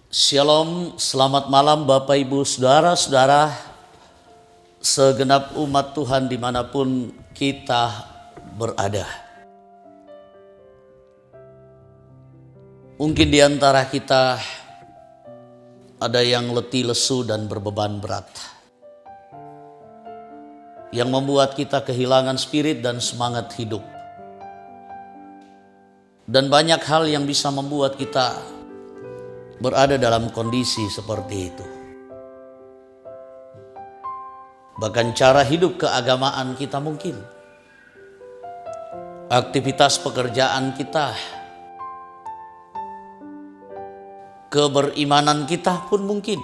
Shalom, selamat malam Bapak Ibu Saudara-saudara, segenap umat Tuhan dimanapun kita berada. Mungkin di antara kita ada yang letih lesu dan berbeban berat, yang membuat kita kehilangan spirit dan semangat hidup. Dan banyak hal yang bisa membuat kita berada dalam kondisi seperti itu. Bahkan cara hidup keagamaan kita mungkin, aktivitas pekerjaan kita, keberimanan kita pun mungkin,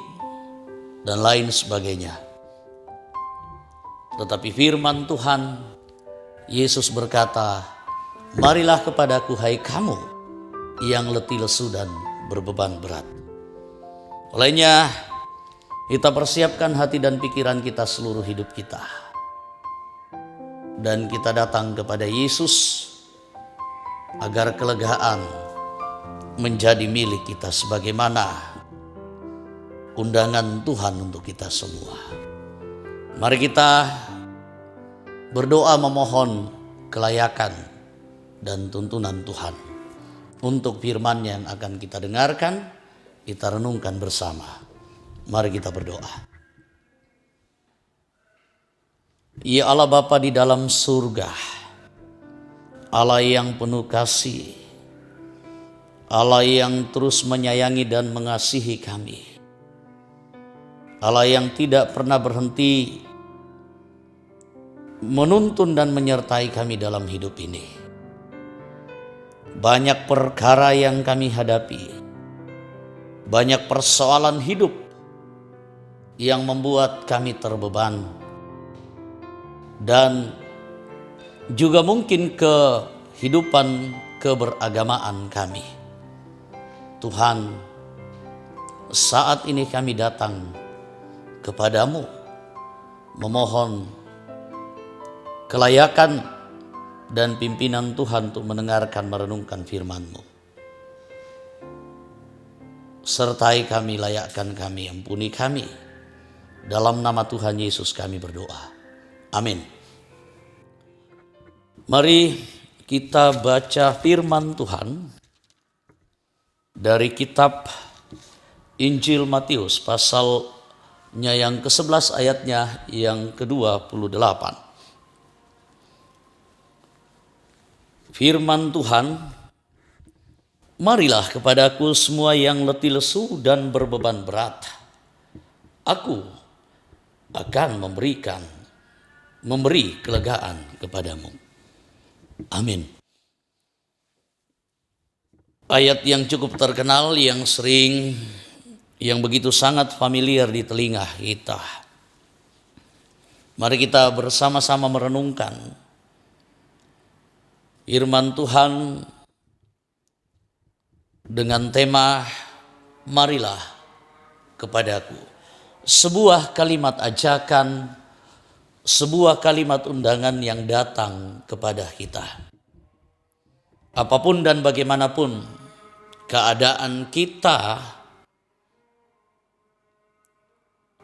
dan lain sebagainya. Tetapi firman Tuhan, Yesus berkata, "Marilah kepadaku hai kamu yang letih lesu dan berbeban berat." Olehnya kita persiapkan hati dan pikiran kita seluruh hidup kita, dan kita datang kepada Yesus agar kelegaan menjadi milik kita sebagaimana undangan Tuhan untuk kita semua. Mari kita berdoa memohon kelayakan dan tuntunan Tuhan untuk firman yang akan kita dengarkan, kita renungkan bersama. Mari kita berdoa. Ya Allah Bapa di dalam surga, Allah yang penuh kasih, Allah yang terus menyayangi dan mengasihi kami, Allah yang tidak pernah berhenti menuntun dan menyertai kami dalam hidup ini. Banyak perkara yang kami hadapi, banyak persoalan hidup yang membuat kami terbeban, dan juga mungkin kehidupan keberagamaan kami. Tuhan, saat ini kami datang kepadamu memohon kelayakan dan pimpinan Tuhan untuk mendengarkan merenungkan firman-Mu. Sertai kami, layakkan kami, ampuni kami. Dalam nama Tuhan Yesus kami berdoa. Amin. Mari kita baca firman Tuhan dari kitab Injil Matius pasalnya yang ke-11 ayatnya yang ke-28. Firman Tuhan, "Marilah kepadaku semua yang letih lesu dan berbeban berat, aku akan memberi kelegaan kepadamu." Amin. Ayat yang cukup terkenal, yang begitu sangat familiar di telinga kita. Mari kita bersama-sama merenungkan firman Tuhan dengan tema "Marilah kepadaku". Sebuah kalimat ajakan, sebuah kalimat undangan yang datang kepada kita. Apapun dan bagaimanapun keadaan kita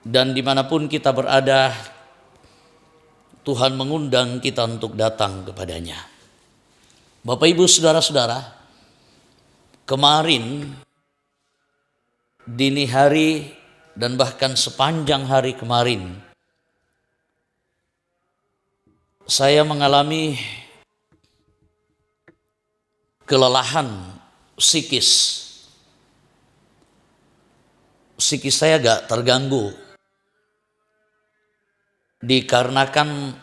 dan dimanapun kita berada, Tuhan mengundang kita untuk datang kepadanya. Bapak Ibu Saudara-saudara, kemarin dini hari dan bahkan sepanjang hari kemarin, saya mengalami kelelahan psikis. Psikis saya agak terganggu dikarenakan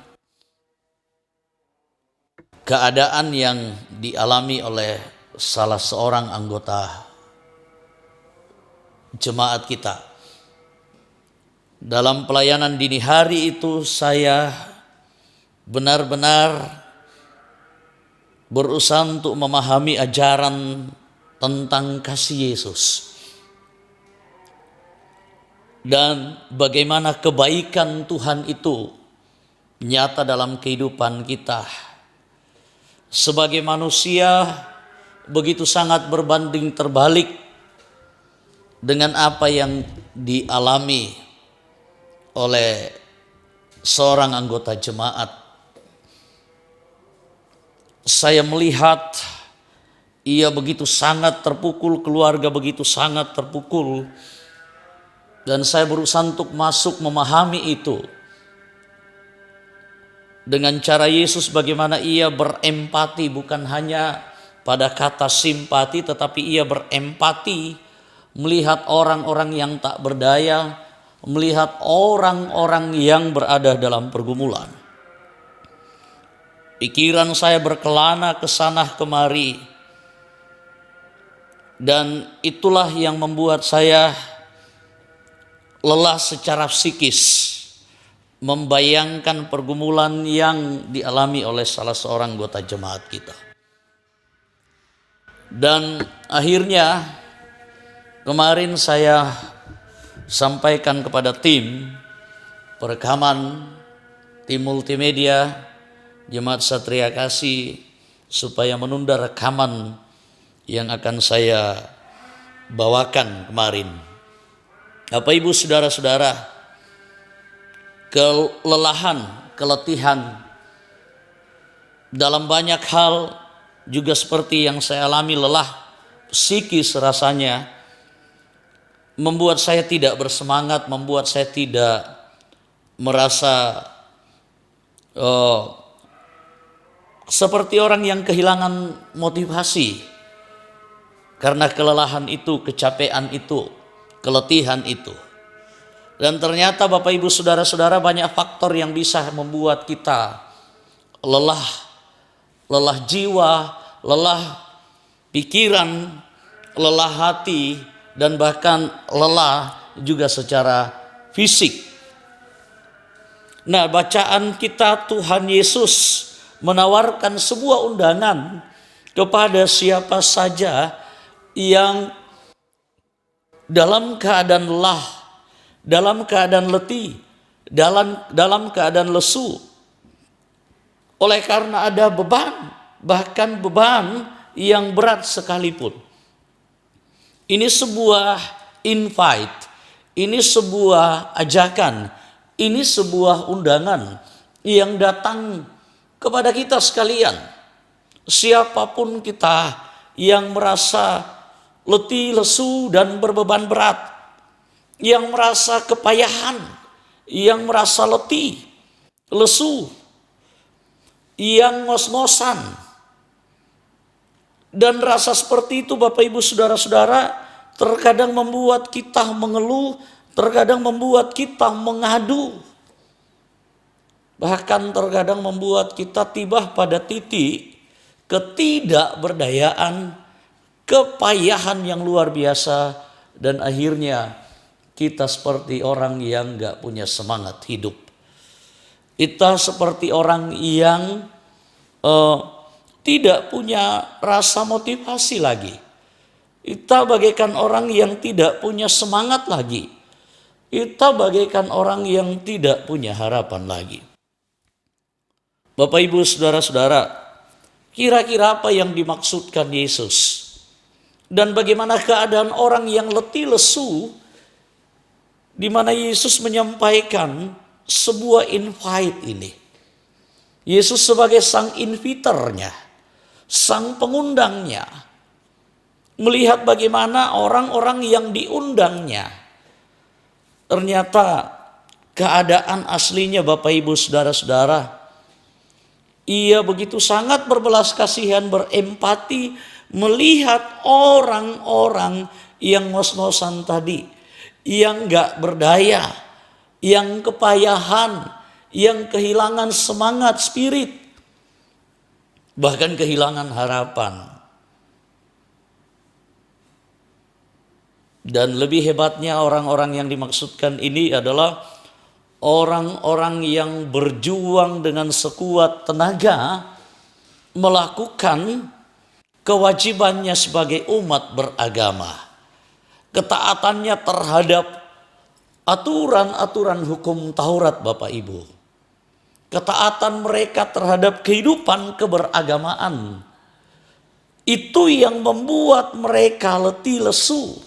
keadaan yang dialami oleh salah seorang anggota jemaat kita. Dalam pelayanan dini hari itu saya benar-benar berusaha untuk memahami ajaran tentang kasih Yesus dan bagaimana kebaikan Tuhan itu nyata dalam kehidupan kita. Sebagai manusia begitu sangat berbanding terbalik dengan apa yang dialami oleh seorang anggota jemaat. Saya melihat ia begitu sangat terpukul, keluarga begitu sangat terpukul, dan saya berusaha untuk masuk memahami itu dengan cara Yesus, bagaimana ia berempati, bukan hanya pada kata simpati, tetapi ia berempati melihat orang-orang yang tak berdaya, melihat orang-orang yang berada dalam pergumulan. Pikiran saya berkelana ke sana kemari, dan itulah yang membuat saya lelah secara psikis membayangkan pergumulan yang dialami oleh salah seorang anggota jemaat kita. Dan akhirnya kemarin saya sampaikan kepada tim perekaman, tim multimedia Jemaat Satria Kasih, supaya menunda rekaman yang akan saya bawakan kemarin. Bapak Ibu saudara-saudara, kelelahan, keletihan dalam banyak hal juga seperti yang saya alami, lelah psikis rasanya membuat saya tidak bersemangat, membuat saya tidak merasa seperti orang yang kehilangan motivasi karena kelelahan itu, kecapean itu, keletihan itu. Dan ternyata Bapak Ibu saudara-saudara, banyak faktor yang bisa membuat kita lelah, lelah jiwa, lelah pikiran, lelah hati, dan bahkan lelah juga secara fisik. Nah, bacaan kita, Tuhan Yesus menawarkan sebuah undangan kepada siapa saja yang dalam keadaan lelah, dalam keadaan letih, dalam keadaan lesu, oleh karena ada beban, bahkan beban yang berat sekalipun. Ini sebuah invite, ini sebuah ajakan, ini sebuah undangan yang datang kepada kita sekalian. Siapapun kita yang merasa letih, lesu, dan berbeban berat, yang merasa kepayahan, yang merasa letih, lesu, yang ngos-ngosan, dan rasa seperti itu Bapak Ibu saudara-saudara terkadang membuat kita mengeluh, terkadang membuat kita mengadu, bahkan terkadang membuat kita tiba pada titik ketidakberdayaan, kepayahan yang luar biasa, dan akhirnya kita seperti orang yang gak punya semangat hidup. Kita seperti orang yang tidak punya rasa motivasi lagi. Kita bagaikan orang yang tidak punya semangat lagi. Kita bagaikan orang yang tidak punya harapan lagi. Bapak Ibu saudara-saudara, kira-kira apa yang dimaksudkan Yesus? Dan bagaimana keadaan orang yang letih lesu, di mana Yesus menyampaikan sebuah invite ini. Yesus sebagai sang inviternya, sang pengundangnya, melihat bagaimana orang-orang yang diundangnya, ternyata keadaan aslinya Bapak Ibu saudara-saudara, ia begitu sangat berbelas kasihan, berempati melihat orang-orang yang ngos-ngosan tadi, yang gak berdaya, yang kepayahan, yang kehilangan semangat spirit, bahkan kehilangan harapan. Dan lebih hebatnya, orang-orang yang dimaksudkan ini adalah orang-orang yang berjuang dengan sekuat tenaga melakukan kewajibannya sebagai umat beragama, ketaatannya terhadap aturan-aturan hukum Taurat Bapak Ibu, ketaatan mereka terhadap kehidupan keberagamaan, itu yang membuat mereka letih lesu,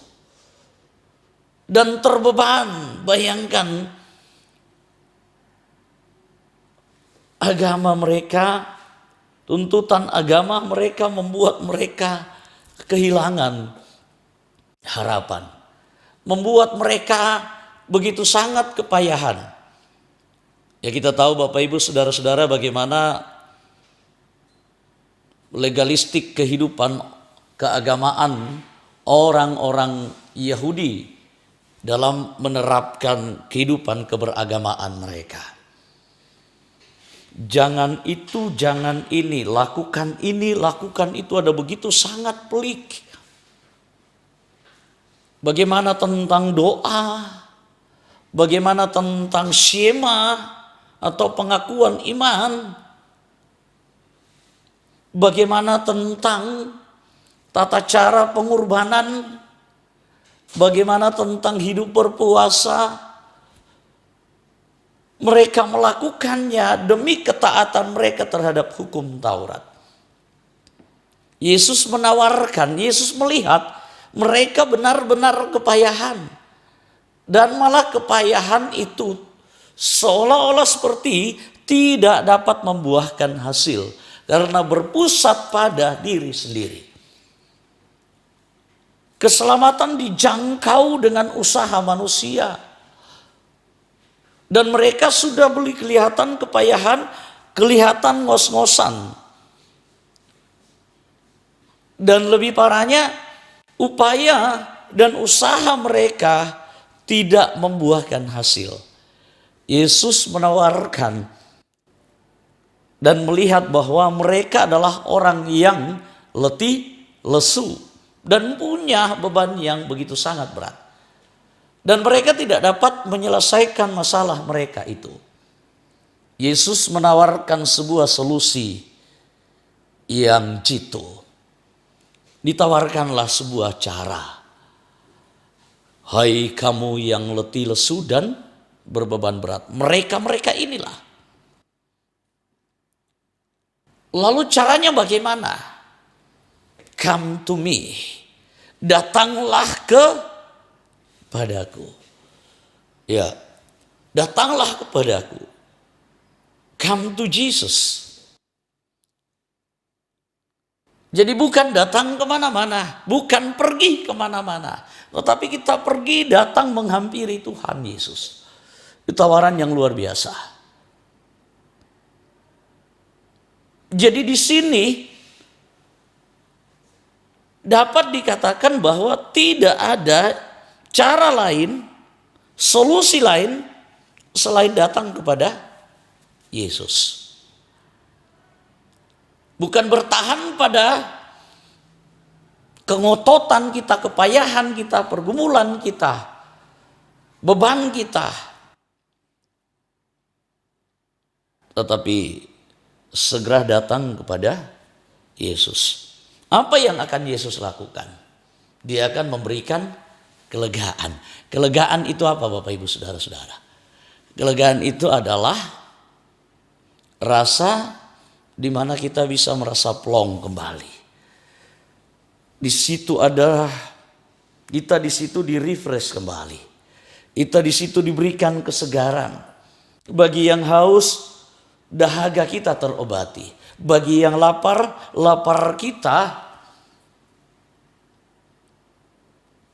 dan terbeban. Bayangkan agama mereka, tuntutan agama mereka membuat mereka kehilangan harapan. Membuat mereka begitu sangat kepayahan. Ya, kita tahu Bapak Ibu Saudara-saudara bagaimana legalistik kehidupan keagamaan orang-orang Yahudi dalam menerapkan kehidupan keberagamaan mereka. Jangan itu, jangan ini, lakukan itu, ada begitu sangat pelik. Bagaimana tentang doa? Bagaimana tentang syema atau pengakuan iman? Bagaimana tentang tata cara pengorbanan? Bagaimana tentang hidup berpuasa? Mereka melakukannya demi ketaatan mereka terhadap hukum Taurat. Yesus menawarkan, Yesus melihat mereka benar-benar kepayahan. Dan malah kepayahan itu seolah-olah seperti tidak dapat membuahkan hasil. Karena berpusat pada diri sendiri. Keselamatan dijangkau dengan usaha manusia. Dan mereka sudah beli kelihatan kepayahan, kelihatan ngos-ngosan. Dan lebih parahnya, upaya dan usaha mereka tidak membuahkan hasil. Yesus menawarkan dan melihat bahwa mereka adalah orang yang letih, lesu, dan punya beban yang begitu sangat berat. Dan mereka tidak dapat menyelesaikan masalah mereka itu. Yesus menawarkan sebuah solusi yang jitu. Ditawarkanlah sebuah cara. Hai kamu yang letih, lesu, dan berbeban berat. Mereka inilah. Lalu caranya bagaimana? Come to me. Datanglah kepadaku. Ya, datanglah kepadaku. Come to Jesus. Jadi bukan datang kemana-mana, bukan pergi kemana-mana, tetapi kita pergi datang menghampiri Tuhan Yesus. Itu tawaran yang luar biasa. Jadi di sini dapat dikatakan bahwa tidak ada cara lain, solusi lain selain datang kepada Yesus. Bukan bertahan pada kengototan kita, kepayahan kita, pergumulan kita, beban kita. Tetapi segera datang kepada Yesus. Apa yang akan Yesus lakukan? Dia akan memberikan kelegaan. Kelegaan itu apa Bapak Ibu Saudara-saudara? Kelegaan itu adalah rasa di mana kita bisa merasa plong kembali. Di situ kita di situ di-refresh kembali. Kita di situ diberikan kesegaran. Bagi yang haus, dahaga kita terobati. Bagi yang lapar, lapar kita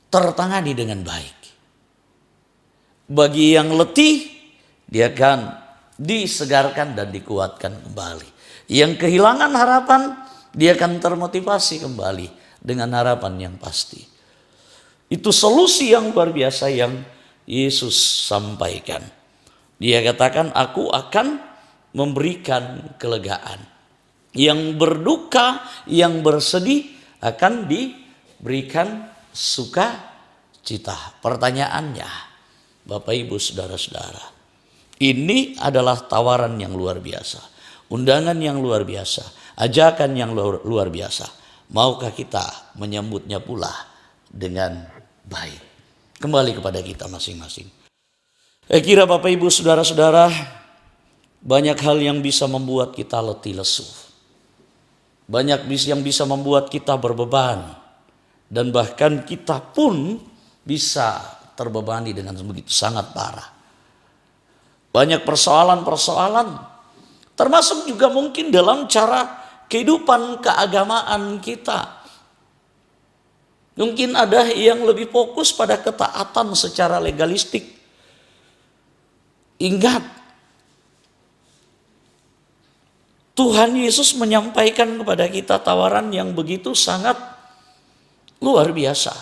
tertangani dengan baik. Bagi yang letih, dia akan disegarkan dan dikuatkan kembali. Yang kehilangan harapan, dia akan termotivasi kembali dengan harapan yang pasti. Itu solusi yang luar biasa yang Yesus sampaikan. Dia katakan, aku akan memberikan kelegaan. Yang berduka, yang bersedih akan diberikan sukacita. Pertanyaannya, Bapak Ibu Saudara-saudara, ini adalah tawaran yang luar biasa. Undangan yang luar biasa, ajakan yang luar biasa. Maukah kita menyambutnya pula dengan baik? Kembali kepada kita masing-masing. Saya kira Bapak Ibu Saudara-saudara, banyak hal yang bisa membuat kita letih lesu. Banyak yang bisa membuat kita berbeban. Dan bahkan kita pun bisa terbebani dengan begitu sangat parah. Banyak persoalan-persoalan, termasuk juga mungkin dalam cara kehidupan keagamaan kita. Mungkin ada yang lebih fokus pada ketaatan secara legalistik. Ingat, Tuhan Yesus menyampaikan kepada kita tawaran yang begitu sangat luar biasa.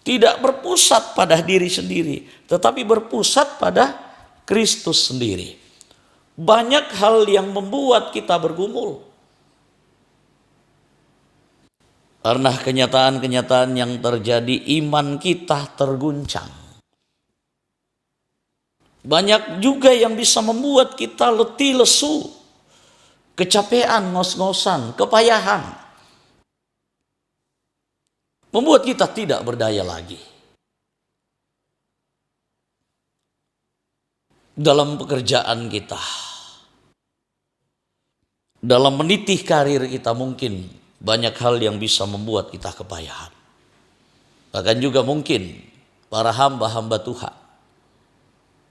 Tidak berpusat pada diri sendiri, tetapi berpusat pada Kristus sendiri. Banyak hal yang membuat kita bergumul. Karena kenyataan-kenyataan yang terjadi, iman kita terguncang. Banyak juga yang bisa membuat kita letih lesu, kecapean, ngos-ngosan, kepayahan. Membuat kita tidak berdaya lagi. Dalam pekerjaan kita, dalam meniti karir kita, mungkin banyak hal yang bisa membuat kita kepayahan. Bahkan juga mungkin para hamba-hamba Tuhan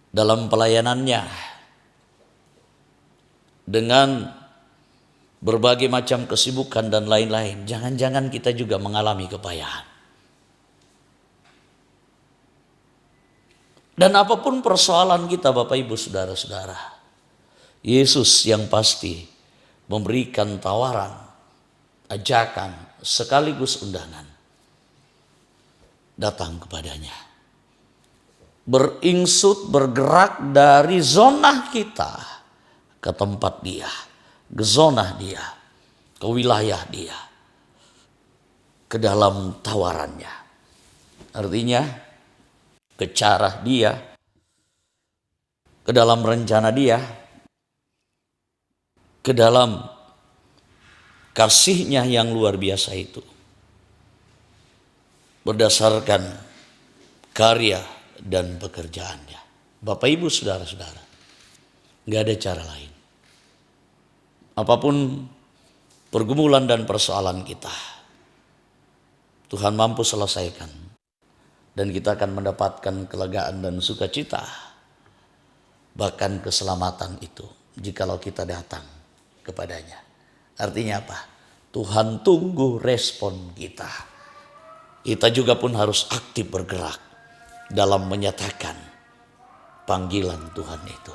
dalam pelayanannya dengan berbagai macam kesibukan dan lain-lain, jangan-jangan kita juga mengalami kepayahan. Dan apapun persoalan kita, Bapak Ibu Saudara-saudara, Yesus yang pasti memberikan tawaran, ajakan, sekaligus undangan. Datang kepadanya. Beringsut, bergerak dari zona kita ke tempat Dia, ke zona Dia, ke wilayah Dia, ke dalam tawarannya. Artinya ke cara Dia, ke dalam rencana Dia, ke dalam kasih-Nya yang luar biasa itu. Berdasarkan karya dan pekerjaannya. Bapak Ibu Saudara-saudara, gak ada cara lain. Apapun pergumulan dan persoalan kita, Tuhan mampu selesaikan. Dan kita akan mendapatkan kelegaan dan sukacita. Bahkan keselamatan itu jikalau kita datang kepadanya. Artinya apa? Tuhan tunggu respon kita. Kita juga pun harus aktif bergerak dalam menyatakan panggilan Tuhan itu.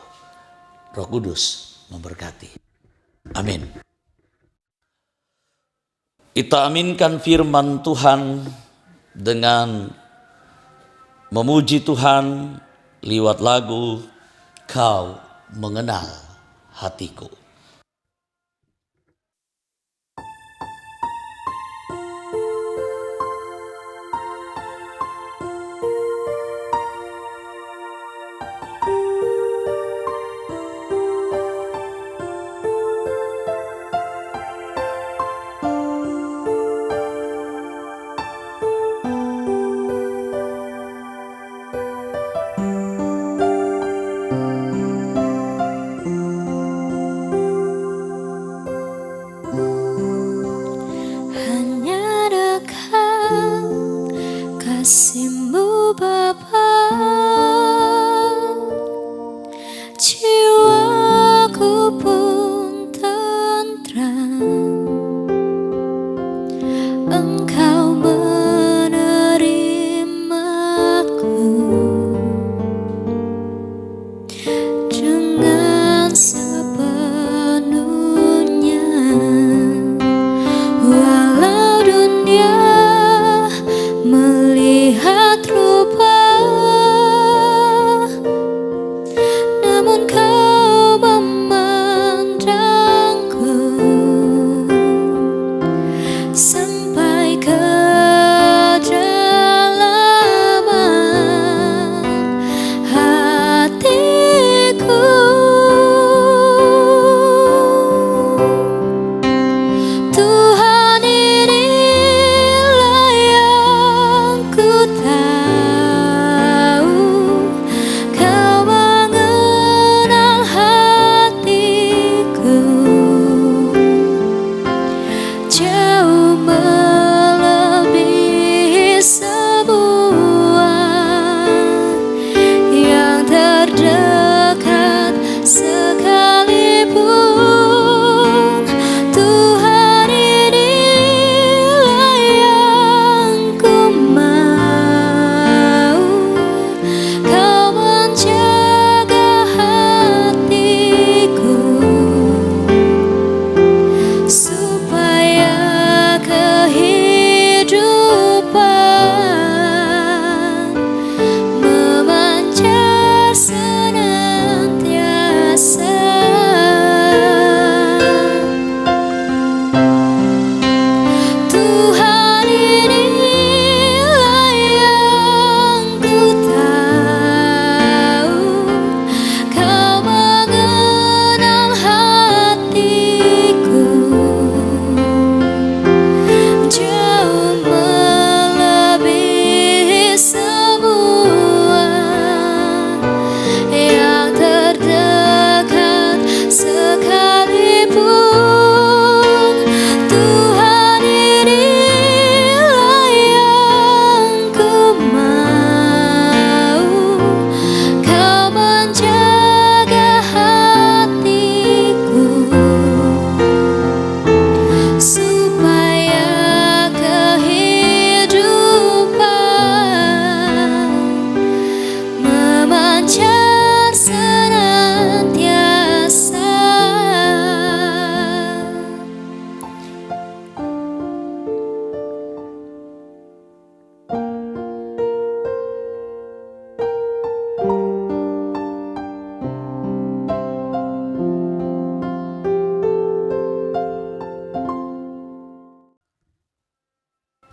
Roh Kudus memberkati. Amin. Kita aminkan firman Tuhan dengan memuji Tuhan lewat lagu Kau Mengenal Hatiku. Kasih-Mu Bapa, jiwaku pun tentram. Engkau menerimaku dengan sepenuhnya, walau dunia melihat rupa, namun Kau memandangku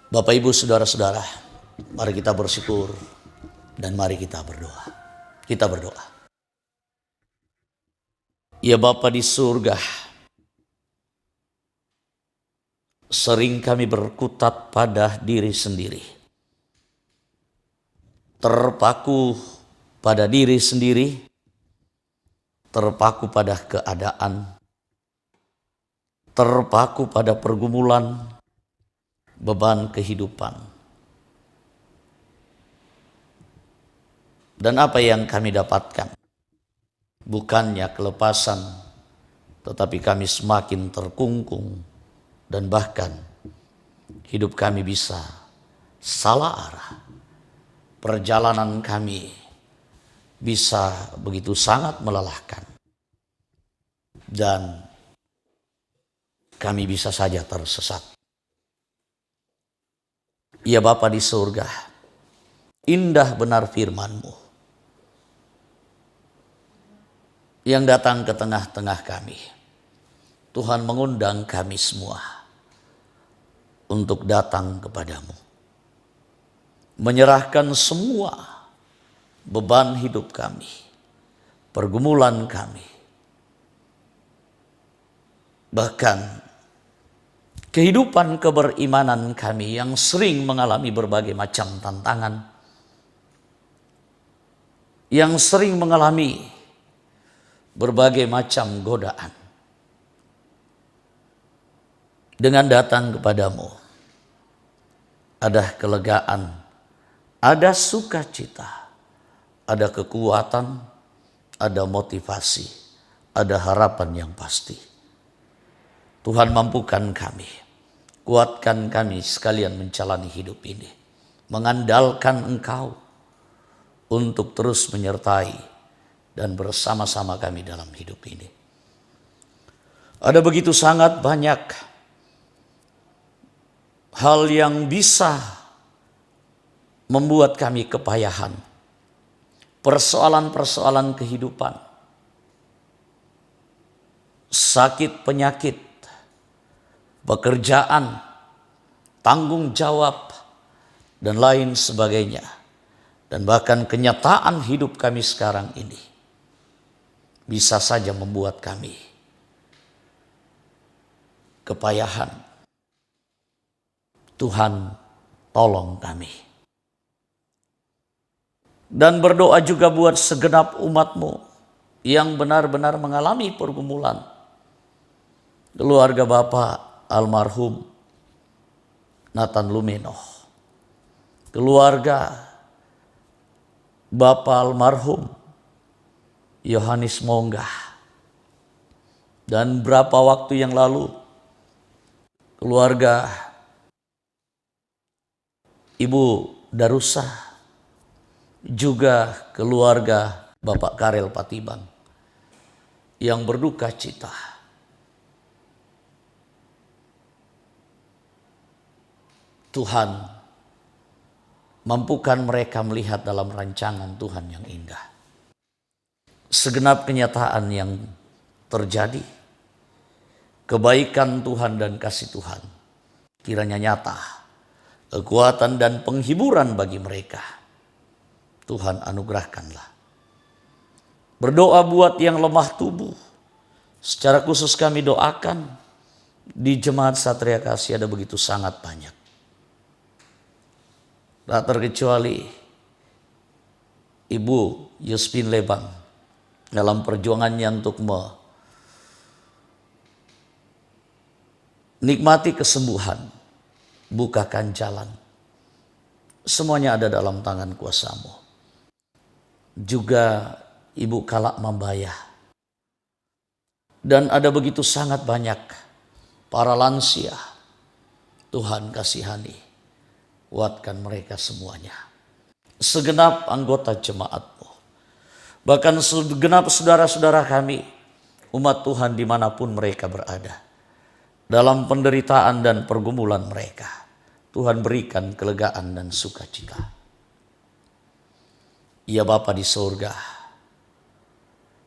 Bapak, Ibu, Saudara-saudara, mari kita bersyukur dan mari kita berdoa. Kita berdoa. Ya Bapa di surga, sering kami berkutat pada diri sendiri, terpaku pada diri sendiri, terpaku pada keadaan, terpaku pada pergumulan, beban kehidupan. Dan apa yang kami dapatkan? Bukannya kelepasan, tetapi kami semakin terkungkung dan bahkan hidup kami bisa salah arah. Perjalanan kami bisa begitu sangat melelahkan. Dan kami bisa saja tersesat. Ya Bapa di surga, indah benar firman-Mu yang datang ke tengah-tengah kami. Tuhan mengundang kami semua untuk datang kepadamu. Menyerahkan semua beban hidup kami, pergumulan kami, bahkan kehidupan keberimanan kami yang sering mengalami berbagai macam tantangan, yang sering mengalami berbagai macam godaan. Dengan datang kepadamu, ada kelegaan, ada sukacita, ada kekuatan, ada motivasi, ada harapan yang pasti. Tuhan, mampukan kami, kuatkan kami sekalian menjalani hidup ini, mengandalkan Engkau untuk terus menyertai dan bersama-sama kami dalam hidup ini. Ada begitu sangat banyak hal yang bisa membuat kami kepayahan. Persoalan-persoalan kehidupan, sakit penyakit, pekerjaan, tanggung jawab, dan lain sebagainya. Dan bahkan kenyataan hidup kami sekarang ini bisa saja membuat kami kepayahan. Tuhan, tolong kami. Dan berdoa juga buat segenap umat-Mu yang benar-benar mengalami pergumulan. Keluarga Bapak almarhum Nathan Lumeno, keluarga Bapak almarhum Yohanes Monggah, dan berapa waktu yang lalu keluarga Ibu Darussa, juga keluarga Bapak Karel Patibang yang berduka cita. Tuhan, mampukan mereka melihat dalam rancangan Tuhan yang indah segenap kenyataan yang terjadi. Kebaikan Tuhan dan kasih Tuhan kiranya nyata, kekuatan dan penghiburan bagi mereka. Tuhan anugerahkanlah. Berdoa buat yang lemah tubuh. Secara khusus kami doakan di Jemaat Satria Kasih ada begitu sangat banyak. Tak terkecuali Ibu Yuspin Lebang dalam perjuangannya untuk menikmati kesembuhan, bukakan jalan. Semuanya ada dalam tangan kuasa-Mu. Juga Ibu Kalak Mambayah. Dan ada begitu sangat banyak para lansia. Tuhan kasihani, kuatkan mereka semuanya. Segenap anggota jemaat-Mu, bahkan segenap saudara-saudara kami, umat Tuhan dimanapun mereka berada, dalam penderitaan dan pergumulan mereka, Tuhan berikan kelegaan dan sukacita. Ya Bapa di surga,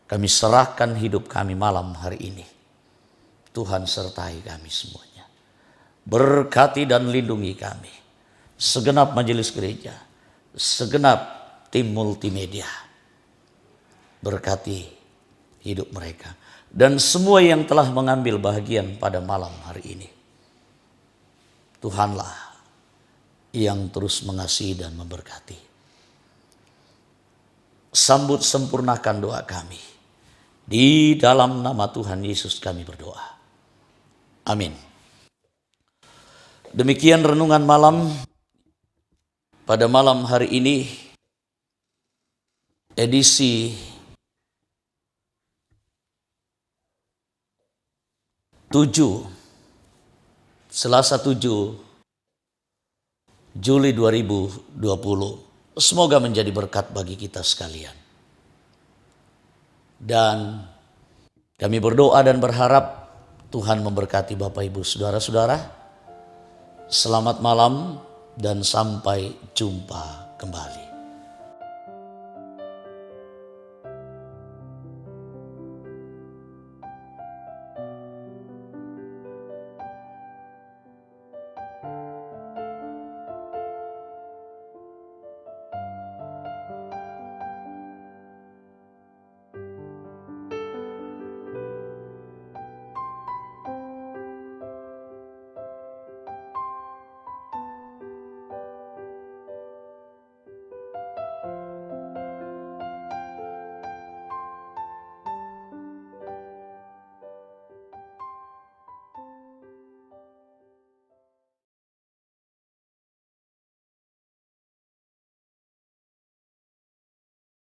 kami serahkan hidup kami malam hari ini. Tuhan sertai kami semuanya. Berkati dan lindungi kami. segenap majelis gereja, segenap tim multimedia. Berkati hidup mereka dan semua yang telah mengambil bahagian pada malam hari ini. Tuhanlah yang terus mengasihi dan memberkati. Sambut sempurnakan doa kami. Di dalam nama Tuhan Yesus kami berdoa. Amin. Demikian renungan malam pada malam hari ini, edisi 7, Selasa 7 Juli 2020. Semoga menjadi berkat bagi kita sekalian. Dan kami berdoa dan berharap Tuhan memberkati Bapak Ibu Saudara-saudara. Selamat malam dan sampai jumpa kembali.